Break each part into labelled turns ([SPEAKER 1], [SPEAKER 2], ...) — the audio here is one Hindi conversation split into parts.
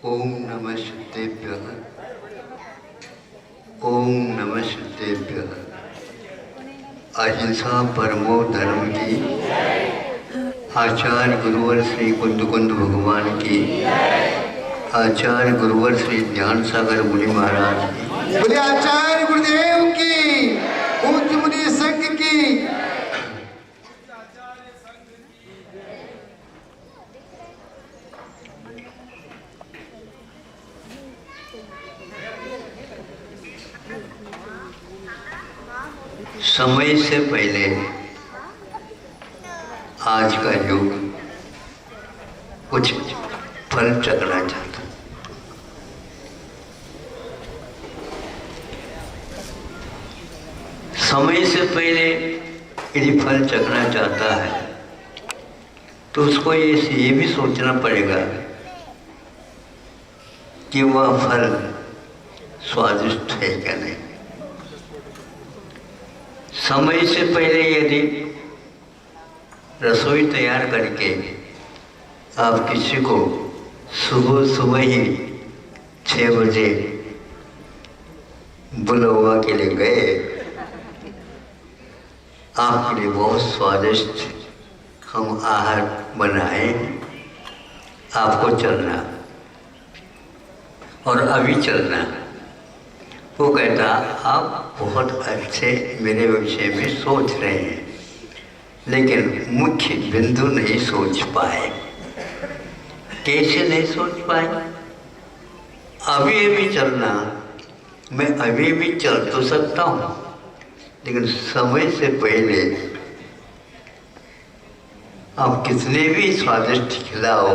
[SPEAKER 1] ओम नमः शुद्धेभ्यः। ओम नमः शुद्धेभ्यः। अहिंसा परमो धर्म की। आचार्य गुरुवर श्री कुंद कुंद भगवान की। आचार्य गुरुवर श्री ज्ञान सागर मुनि महाराज की।
[SPEAKER 2] बोले आचार्य गुरुदेव की। उच्च मुनि संघ की।
[SPEAKER 1] समय से पहले आज का युग कुछ फल चखना चाहता। समय से पहले यदि फल चखना चाहता है तो उसको ये भी सोचना पड़ेगा कि वह फल स्वादिष्ट है क्या नहीं। समय से पहले यदि रसोई तैयार करके आप किसी को सुबह सुबह ही 6 बजे बुलवा के लिए गए, आपके लिए बहुत स्वादिष्ट हम आहार बनाए, आपको चलना और अभी चलना। वो कहता आप बहुत अच्छे मेरे विषय में सोच रहे हैं, लेकिन मुख्य बिंदु नहीं सोच पाए। कैसे नहीं सोच पाए? अभी अभी चलना, मैं अभी भी चल तो सकता हूँ, लेकिन समय से पहले आप कितने भी स्वादिष्ट खिलाओ,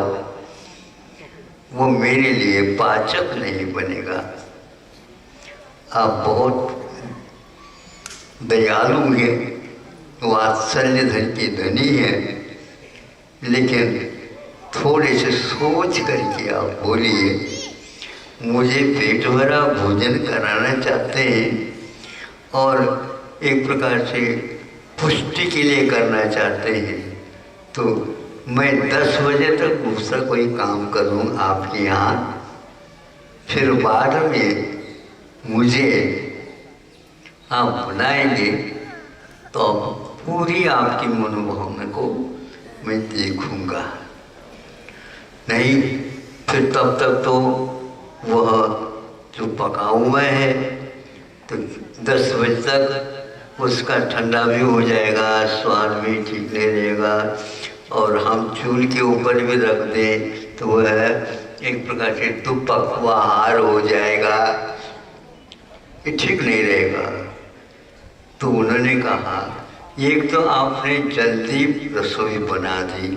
[SPEAKER 1] वो मेरे लिए पाचक नहीं बनेगा। आप बहुत दयालु हैं, वात्सल्य धन की धनी है, लेकिन थोड़े से सोच करके आप बोलिए। मुझे पेट भरा भोजन कराना चाहते हैं और एक प्रकार से पुष्टि के लिए करना चाहते हैं, तो मैं 10 बजे तक दूसरा कोई काम करूं आपके यहाँ, फिर बाद में मुझे आप बुलाएंगे तो पूरी आपकी मनोभावना को मैं देखूंगा। नहीं फिर तब तक तो वह जो पका हुआ है तो 10 बजे तक उसका ठंडा भी हो जाएगा, स्वाद भी ठीक नहीं रहेगा, और हम चूल्हे के ऊपर भी रख दें तो वह एक प्रकार से दुपकवाहार हो जाएगा, ये ठीक नहीं रहेगा। तो उन्होंने कहा एक तो आपने जल्दी रसोई बना दी,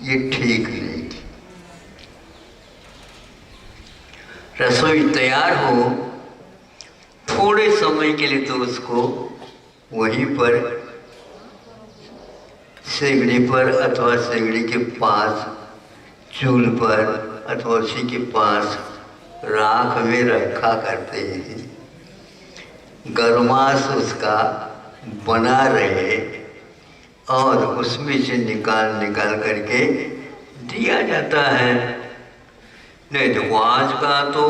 [SPEAKER 1] ये ठीक नहीं थी। रसोई तैयार हो, थोड़े समय के लिए तो उसको वहीं पर सेगड़ी पर अथवा सेगड़ी के पास चूल्हे पर अथवा उसी के पास राख में रखा करते हैं, गरमाश उसका बना रहे और उसमें से निकाल करके दिया जाता है। नहीं तो आज का तो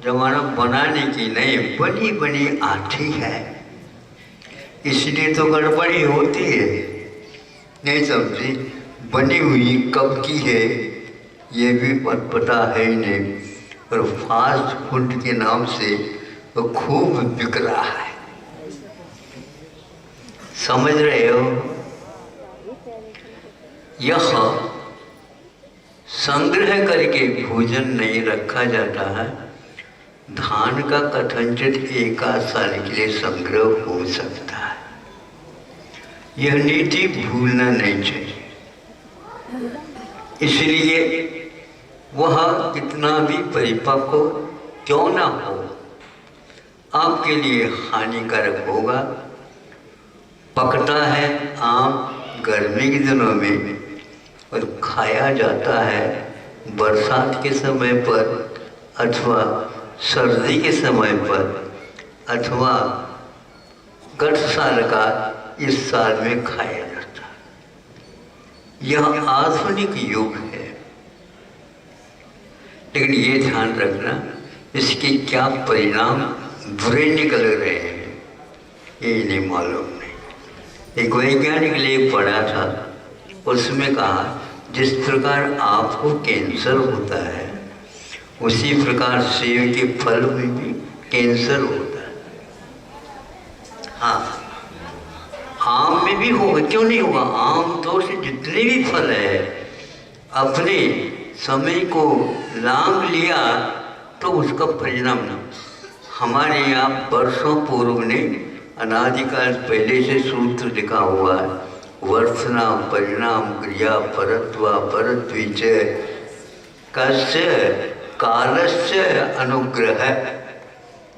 [SPEAKER 1] जमाना बनाने की नहीं, बनी बनी आठी है, इसलिए तो गड़बड़ी होती है। नहीं समझी, बनी हुई कब की है ये भी पता है ही नहीं, और फास्ट फूड के नाम से वो खूब बिक रहा है। समझ रहे हो? यह संग्रह करके भोजन नहीं रखा जाता है। धान का कथंचित 1 साल के लिए संग्रह हो सकता है। यह नीति भूलना नहीं चाहिए। इसलिए वह कितना भी परिपक्व क्यों ना हो, आपके लिए हानिकारक होगा। पकता है आम गर्मी के दिनों में और खाया जाता है बरसात के समय पर अथवा सर्दी के समय पर अथवा गत साल का इस साल में खाया जाता है। यह आधुनिक युग है। लेकिन ये ध्यान रखना इसके क्या परिणाम बुरे निकल रहे हैं ये नहीं मालूम नहीं। एक वैज्ञानिक लेख पढ़ा था, उसमें कहा जिस प्रकार आपको कैंसर होता है उसी प्रकार सेब के फल में भी कैंसर होता है। हाँ, आम में भी होगा, क्यों नहीं होगा? आम तो से जितने भी फल है अपने समय को लांघ लिया तो उसका परिणाम न। हमारे यहाँ वर्षों पूर्व ने अनादिकाल पहले से सूत्र लिखा हुआ है, वर्षना परिणाम क्रिया परत्वा परत्विच कस्य कालस्य अनुग्रह।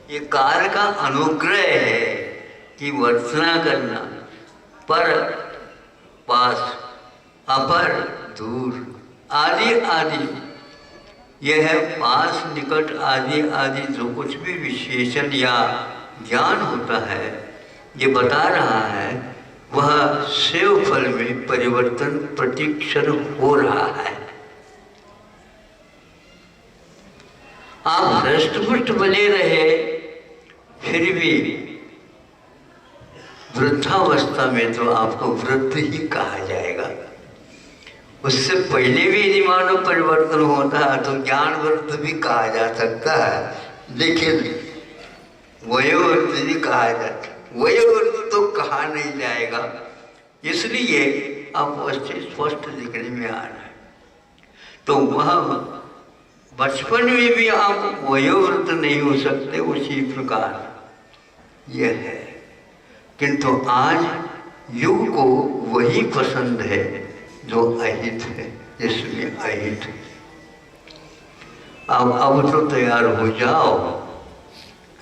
[SPEAKER 1] ये काल का अनुग्रह है कि वर्षना करना, पर पास, अपर दूर, आदि आदि। यह है पास निकट आदि आदि जो कुछ भी विशेषण या ज्ञान होता है ये बता रहा है वह सेव फल में परिवर्तन प्रतिक्षण हो रहा है। आप हृष्ट-पुष्ट बने रहे फिर भी वृद्धावस्था में तो आपको वृद्ध ही कहा जाएगा। उससे पहले भी यदि मानव परिवर्तन होता है तो ज्ञान वृद्ध भी कहा जा सकता है, लेकिन वयोवृद्ध नहीं कहा जाता। वयोवृद्ध तो कहा नहीं जाएगा, इसलिए आप स्पष्ट दिखने में आ रहा है। तो वह बचपन में भी आप वयोवृद्ध नहीं हो सकते, उसी प्रकार यह है। किंतु आज युग को वही पसंद है जो अहित है, जिसमें अहित है। अब तो तैयार हो जाओ।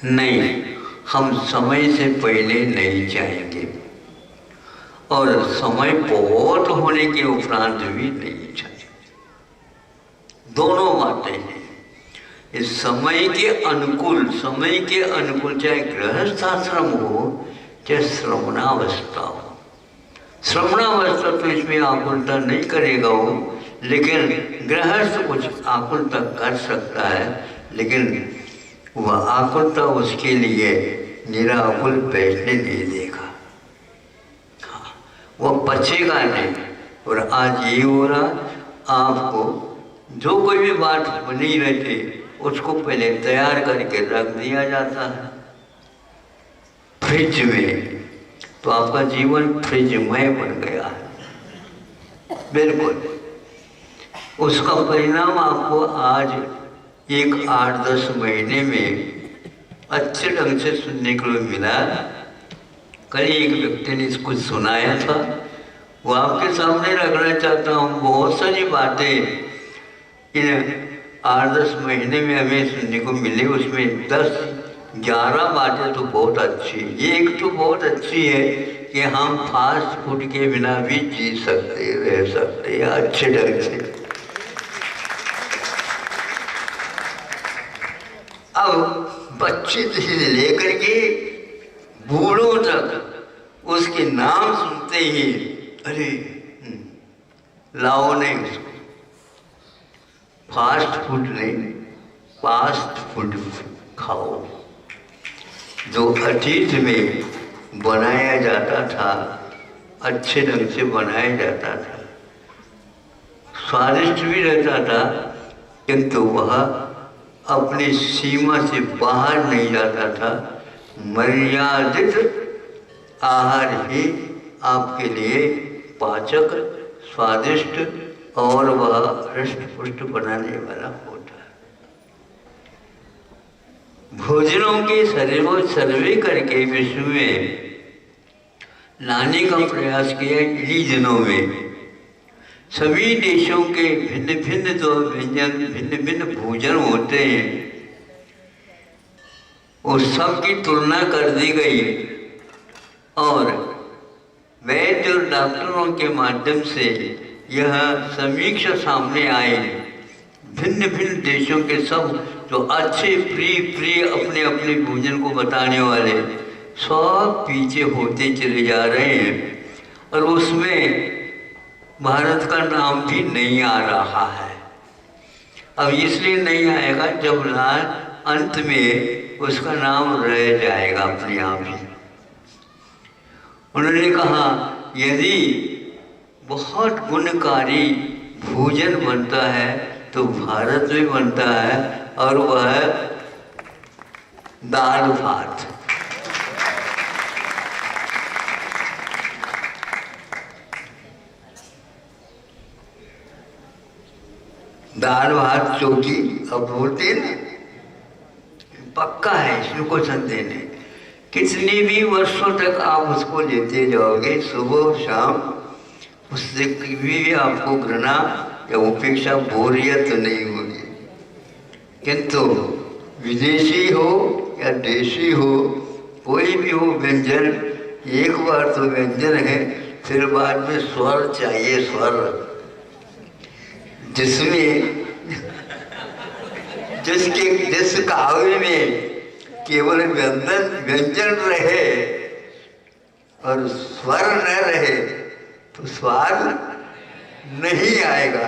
[SPEAKER 1] नहीं, हम समय से पहले नहीं जाएंगे और समय बहुत होने के उपरांत भी नहीं जाएंगे। दोनों बातें हैं। इस समय के अनुकूल चाहे गृहस्थाश्रम हो चाहे श्रवणावस्था हो। श्रवणावस्था तो इसमें आकुलता नहीं करेगा वो, लेकिन गृहस्थ कुछ आकुलता कर सकता है, लेकिन वह आकुलता उसके लिए निराकुल बैठने नहीं देगा। हाँ, वह बचेगा नहीं। और आज ये हो रहा, आपको जो कोई भी बात बनी रहती उसको पहले तैयार करके रख दिया जाता है फ्रिज में, तो आपका जीवन फ्रिजमय बन गया है। बिल्कुल उसका परिणाम आपको आज एक 8-10 महीने में अच्छे ढंग से सुनने को मिला। कल एक व्यक्ति ने इसको सुनाया था, वो आपके सामने रखना चाहता हूँ। बहुत सारी बातें इन 8-10 महीने में हमें सुनने को मिली, उसमें 10-11 बातें तो बहुत अच्छी। एक तो बहुत अच्छी है कि हम फास्ट फूड के बिना भी जी सकते, रह सकते हैं अच्छे ढंग से। अब बच्चे से लेकर के बूढ़ों तक उसके नाम सुनते ही अरे लाओ नहीं, उसको फास्ट फूड नहीं, फास्ट फूड खाओ। जो अतीत में बनाया जाता था, अच्छे ढंग से बनाया जाता था, स्वादिष्ट भी रहता था, किंतु वह अपनी सीमा से बाहर नहीं जाता था। मर्यादित आहार ही आपके लिए पाचक, स्वादिष्ट और वह हृष्ट-पुष्ट बनाने वाला होता है। भोजनों के सर्वे करके विश्व में लाने का प्रयास किया। इन्हीं दिनों में सभी देशों के भिन्न भिन्न जो व्यंजन, भिन्न भिन्न भोजन होते हैं, उस सब की तुलना कर दी गई और वैद्य और डॉक्टरों के माध्यम से यह समीक्षा सामने आई। भिन्न भिन्न देशों के सब जो अच्छे प्रिय अपने अपने भोजन को बताने वाले सब पीछे होते चले जा रहे हैं और उसमें भारत का नाम भी नहीं आ रहा है। अब इसलिए नहीं आएगा जब अंत में उसका नाम रह जाएगा अपने आप ही। उन्होंने कहा यदि बहुत गुणकारी भोजन बनता है तो भारत में बनता है, और वह है दाल भात। दाल भात चौकी अब बोलते हैं ना, पक्का है, इसमें कोई संदेह नहीं। कितने भी वर्षों तक आप उसको लेते जाओगे, सुबह शाम, उससे कभी भी आपको घृणा या उपेक्षा, बोरियत नहीं होगी। किंतु विदेशी हो या देशी हो, कोई भी हो व्यंजन, एक बार तो व्यंजन है, फिर बाद में स्वर चाहिए, स्वर, जिसमें जिस काव्य में केवल व्यंजन रहे और स्वर न रहे तो स्वाद नहीं आएगा।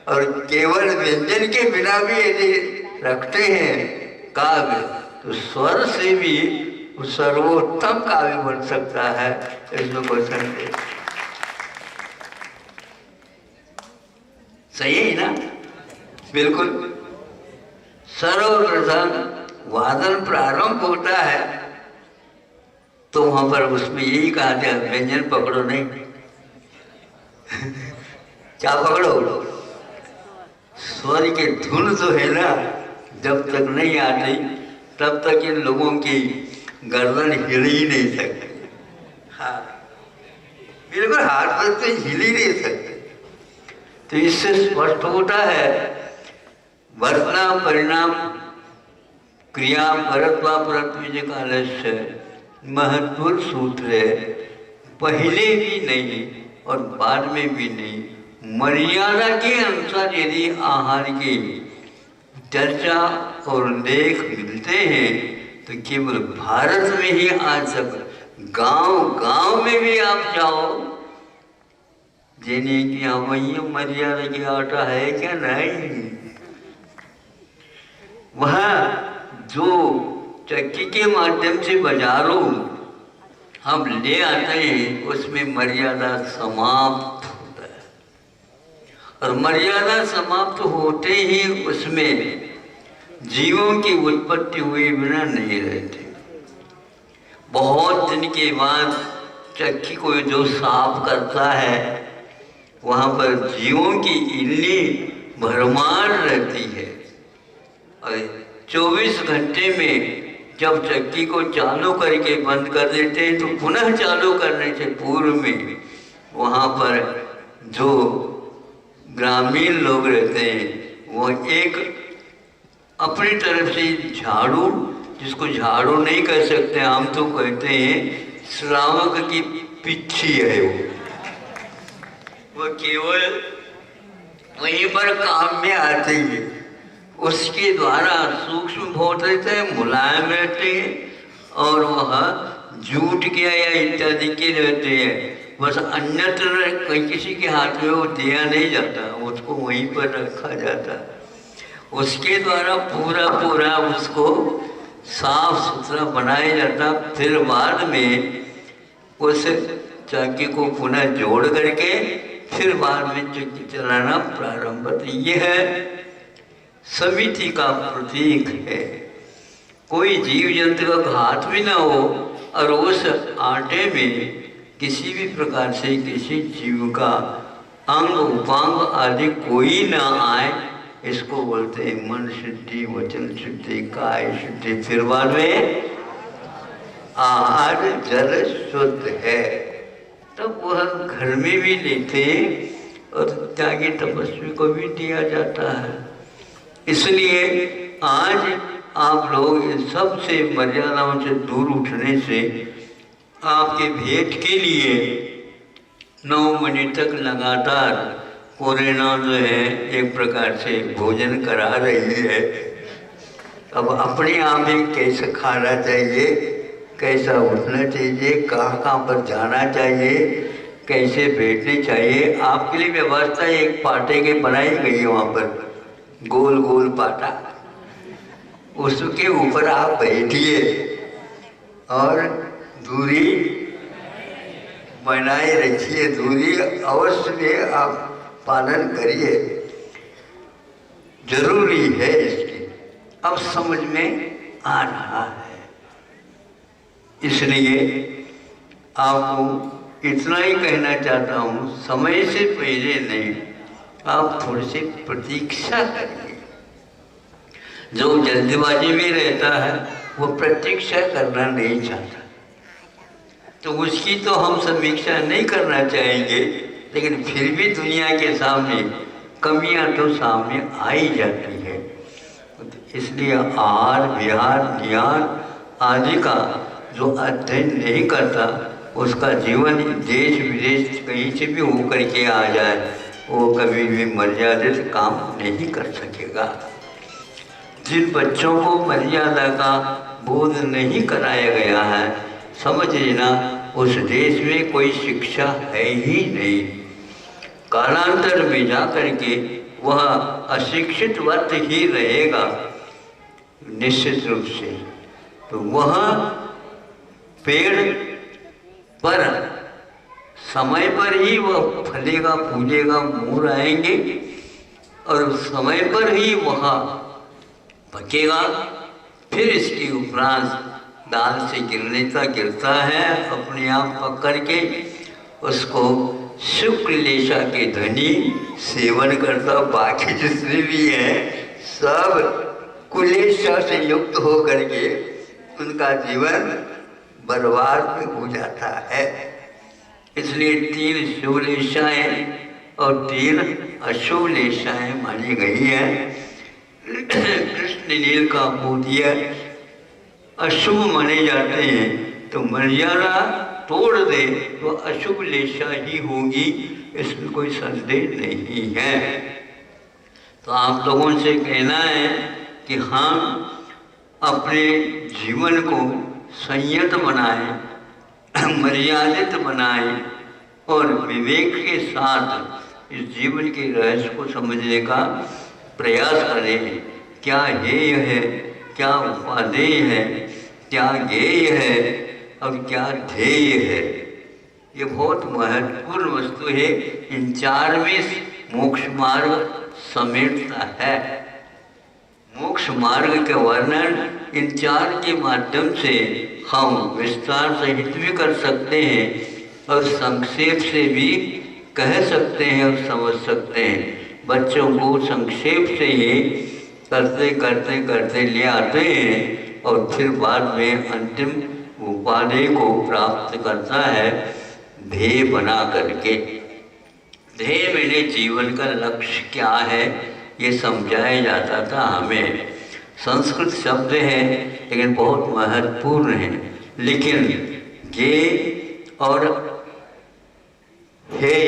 [SPEAKER 1] और केवल व्यंजन के बिना भी यदि रखते हैं काव्य, तो स्वर से भी सर्वोत्तम काव्य बन सकता है, इसमें कोई संदेह। सही है ना? बिल्कुल। सर्वप्रथम वादन प्रारंभ होता है तो वहां पर उसमें यही कहा जाए व्यंजन पकड़ो नहीं। क्या पकड़ो? स्वर के धुन जो है ना, जब तक नहीं आती तब तक इन लोगों की गर्दन हिल ही नहीं सकती। हाँ बिल्कुल, हाथ पर तो हिल ही नहीं सकते। तो इससे स्पष्ट होता है वर्तना परिणाम क्रिया परत्वा परत्विज कालस्य महत्वपूर्ण सूत्र है। पहले भी नहीं और बाद में भी नहीं, मर्यादा के अनुसार यदि आहार की चर्चा और लेख मिलते हैं तो केवल भारत में ही आज तक गांव में भी आप जाओ, जिन्हें कि वही मर्यादा की आटा है क्या? नहीं। वह जो चक्की के माध्यम से बाजारों हम ले आते हैं उसमें मर्यादा समाप्त होता है, और मर्यादा समाप्त होते ही उसमें जीवों की उत्पत्ति हुए बिना नहीं रहते। बहुत दिन के बाद चक्की को जो साफ करता है वहाँ पर जीवों की इल्ली भरमार रहती है, और 24 घंटे में जब चक्की को चालू करके बंद कर देते हैं तो पुनः चालू करने से पूर्व में वहाँ पर जो ग्रामीण लोग रहते हैं वो एक अपनी तरफ से झाड़ू, जिसको झाड़ू नहीं कह सकते, हम तो कहते हैं श्रावक की पिच्छी है, वो केवल वहीं पर काम में आते हैं। उसके द्वारा सूक्ष्म बहुत रहते हैं, मुलायम रहते हैं, और वह जूट के या इत्यादि के रहते हैं। बस अन्यत्र कहीं किसी के हाथ में वो दिया नहीं जाता, उसको वहीं पर रखा जाता। उसके द्वारा पूरा उसको साफ सुथरा बनाया जाता। फिर बाद में उस चक्की को पुनः जोड़ करके फिर बाद में चक्की चलाना प्रारंभ होता। यह समिति का प्रतीक है। कोई जीव जंतु का घात भी ना हो और उस आटे में किसी भी प्रकार से किसी जीव का अंग उपांग आदि कोई ना आए, इसको बोलते हैं मन शुद्धि, वचन शुद्धि, काय शुद्धि। फिर बाद में आहार जल शुद्ध है, तब वह घर में भी लेते और त्यागी तपस्वी को भी दिया जाता है। इसलिए आज आप लोग इन सबसे मर्यादाओं से दूर उठने से आपके भेंट के लिए 9 मिनट तक लगातार कोरोना जो है एक प्रकार से भोजन करा रही है। अब अपने आप ही कैसे खाना चाहिए, कैसा उठना चाहिए, कहाँ पर जाना चाहिए, कैसे बैठने चाहिए, आपके लिए व्यवस्था एक पाटे की बनाई गई है वहाँ पर। गोल गोल पाटा, उसके ऊपर आप बैठिए और दूरी बनाए रखिए, दूरी अवश्य में आप पालन करिए, जरूरी है इसकी। अब समझ में आ रहा है, इसलिए आपको इतना ही कहना चाहता हूँ, समय से पहले नहीं, आप थोड़ी सी प्रतीक्षा करिए। जो जल्दबाजी में रहता है वो प्रतीक्षा करना नहीं चाहता, तो उसकी तो हम समीक्षा नहीं करना चाहेंगे, लेकिन फिर भी दुनिया के सामने कमियां तो सामने आ ही जाती है। इसलिए आहार विहार ज्ञान आदि का जो अध्ययन नहीं करता, उसका जीवन देश विदेश कहीं से भी होकर के आ जाए, वो कभी भी मर्यादित काम नहीं कर सकेगा। जिन बच्चों को मर्यादा का बोध नहीं कराया गया है, समझ लेना उस देश में कोई शिक्षा है ही नहीं। कालांतर में जाकर के वह अशिक्षित वर्ग ही रहेगा निश्चित रूप से। तो वह पेड़ पर समय पर ही वह फलेगा फूलेगा, मोर आएंगे और समय पर ही वह पकेगा। फिर इसके उपरांत डाल से गिरने का गिरता है, अपने आप पक करके उसको शुक्ल लेशा के धनी सेवन करता, बाकी जितने भी हैं सब कुलेशा से युक्त हो करके उनका जीवन बर्बाद में हो जाता है। इसलिए 3 शुभ लेशाएं और 3 अशुभ लेशाएं मानी गई हैं। कृष्ण नील का मोतिया अशुभ माने जाते हैं, तो मर्यादा तोड़ दे तो अशुभ लेशा ही होगी, इसमें कोई संदेह नहीं है। तो आप लोगों से कहना है कि हम अपने जीवन को संयत बनाएं, मर्यादित बनाएं और विवेक के साथ इस जीवन के रहस्य को समझने का प्रयास करें। क्या हेय है, क्या उपादेय है, क्या ज्ञेय है और क्या ध्येय है, ये बहुत महत्वपूर्ण वस्तु है। इन 4 में मोक्ष मार्ग समेटता है। मोक्ष मार्ग के वर्णन इन 4 के माध्यम से हम विस्तार सहित भी कर सकते हैं और संक्षेप से भी कह सकते हैं और समझ सकते हैं। बच्चों को संक्षेप से ही करते करते करते ले आते हैं और फिर बाद में अंतिम उपाधि को प्राप्त करता है ध्येय बना करके। ध्येय मेरे जीवन का लक्ष्य क्या है, ये समझाया जाता था हमें। संस्कृत शब्द है लेकिन बहुत महत्वपूर्ण है। लेकिन ज्ञेय और हेय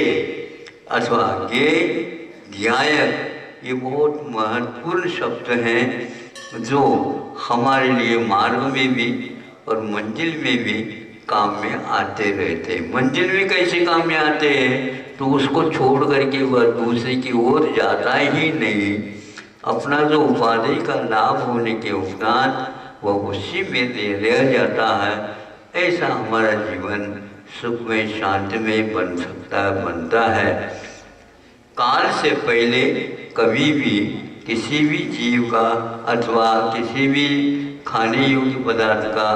[SPEAKER 1] अथवा ज्ञेय ज्ञायक, ये बहुत महत्वपूर्ण शब्द हैं जो हमारे लिए मार्ग में भी और मंजिल में भी काम में आते रहते हैं। मंजिल में कैसे काम में आते हैं, तो उसको छोड़ करके वह दूसरे की ओर जाता ही नहीं। अपना जो उपाधि का लाभ होने के उपरांत वह उसी में रह जाता है। ऐसा हमारा जीवन सुखमय शांतिमय बन सकता है, बनता है। काल से पहले कभी भी किसी भी जीव का अथवा किसी भी खाने योग्य पदार्थ का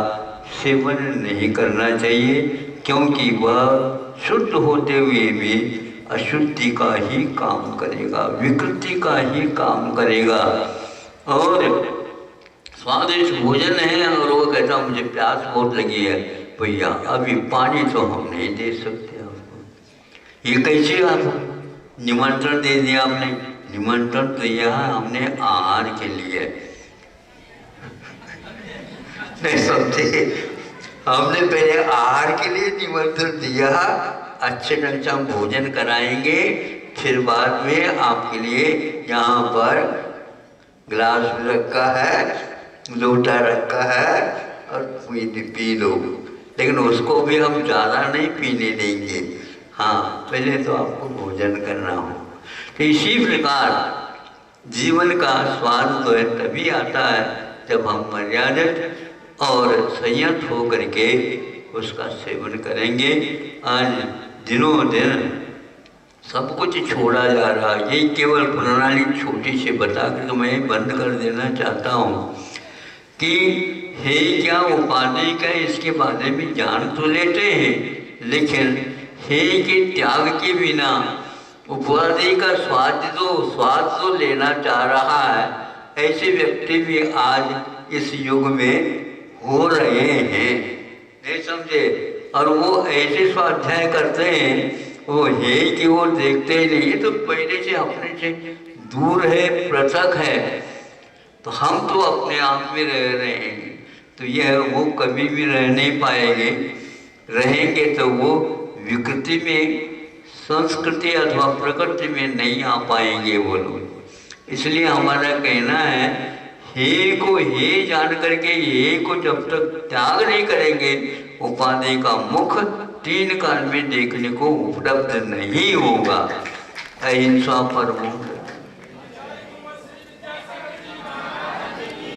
[SPEAKER 1] सेवन नहीं करना चाहिए, क्योंकि वह शुद्ध होते हुए भी अशुद्धि का ही काम करेगा, विकृति का ही काम करेगा। और स्वादिष्ट भोजन है और वो कहता मुझे प्यास बहुत लगी है, भैया अभी पानी तो हम नहीं दे सकते आपको। ये कैसे आप निमंत्रण दे दिया आपने? निमंत्रण दिया हमने आहार के लिए, नहीं समझे? हमने पहले आहार के लिए निमंत्रण दिया, अच्छे ढंग से हम भोजन कराएंगे, फिर बाद में आपके लिए यहाँ पर गिलास रखा है, लोटा रखा है और पी लो। लेकिन उसको भी हम ज़्यादा नहीं पीने देंगे। हाँ, पहले तो आपको भोजन करना हो। तो इसी प्रकार जीवन का स्वाद तो है तभी आता है जब हम मर्यादित और संयत हो करके उसका सेवन करेंगे। आज दिनों दिन सब कुछ छोड़ा जा रहा है। यही केवल प्रणाली छोटी सी बता कर मैं बंद कर देना चाहता हूँ कि हे क्या उपाधि का इसके बारे में जान तो लेते हैं, लेकिन हे के त्याग के बिना उपाधि का स्वाद तो लेना चाह रहा है, ऐसे व्यक्ति भी आज इस युग में हो रहे हैं, नहीं समझे। और वो ऐसे स्वाध्याय करते हैं, वो है कि वो देखते ही नहीं, तो पहले से अपने से दूर है, पृथक है, तो हम तो अपने आप में रह रहे हैं, तो यह वो कभी भी रह नहीं पाएंगे। रहेंगे तो वो विकृति में, संस्कृति अथवा प्रकृति में नहीं आ पाएंगे वो लोग। इसलिए हमारा कहना है, हे को हे जान करके हे को जब तक त्याग नहीं करेंगे, उपाधि का मुख 3 काल में देखने को उपलब्ध नहीं होगा। अहिंसा परमो